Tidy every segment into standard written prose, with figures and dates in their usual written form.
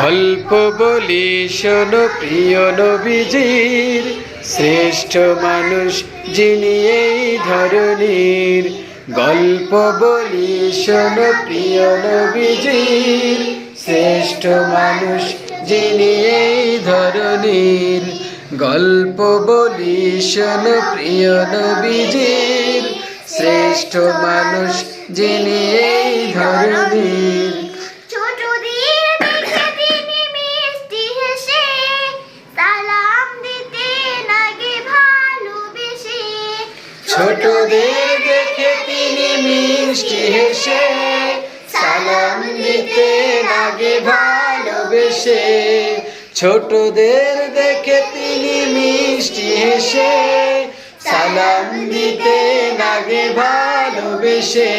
গল্প বলি শোনো প্রিয় নবীজির, শ্রেষ্ঠ মানুষ যিনি এই ধরনীর। গল্প বলি শোনো প্রিয় নবীজির, শ্রেষ্ঠ মানুষ যিনি এই ধরনীর। গল্প বলি শোনো প্রিয় নবীজির, শ্রেষ্ঠ মানুষ যিনি এই ধরনীর। ছোটদের দেখে তিনি মিষ্টি হেসে সালাম দিতেন আগে ভালোবেসে। ছোটদের দেখে তিনি মিষ্টি হেসে সালাম দিতেন আগে ভালোবেসে।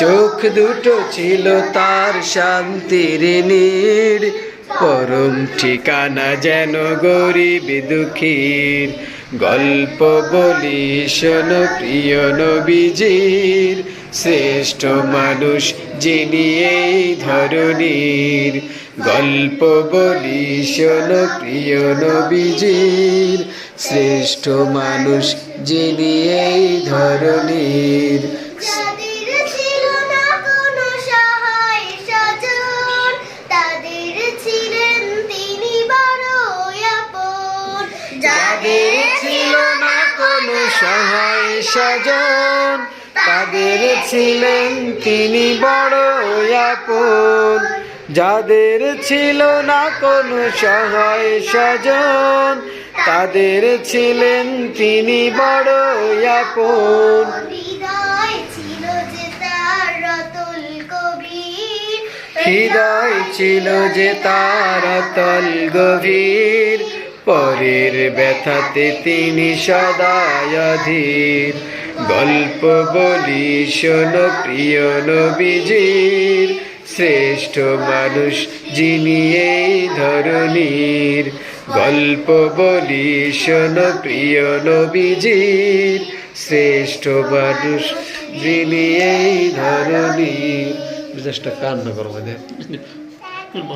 চোখ দুটো ছিল তার শান্তির নীড়, পরম ঠিকানা যেন গরিব দুঃখীর। গল্প বলি শোনো প্রিয় নবীজির, শ্রেষ্ঠ মানুষ যিনি এই ধরনীর। গল্প বলি শোনো প্রিয় নবীজির, শ্রেষ্ঠ মানুষ যিনি এই ধরনীর। যাদের ছিল না কোনো সহায় স্বজন, তাদের ছিলেন তিনি বড় আপন। যাদের ছিল না কোনো সহায় স্বজন, তাদের ছিলেন তিনি বড় আপন। হৃদয় ছিল যে তার অতল গভীর, পরের ব্যথাতে তিনি সদাই অধীর। গল্প বলি শোনো প্রিয় নবীজির, শ্রেষ্ঠ মানুষ যিনি এই ধরনীর। গল্প বলি শোনো প্রিয় নবীজির, শ্রেষ্ঠ মানুষ যিনি এই ধরনীর। কান্না করবো।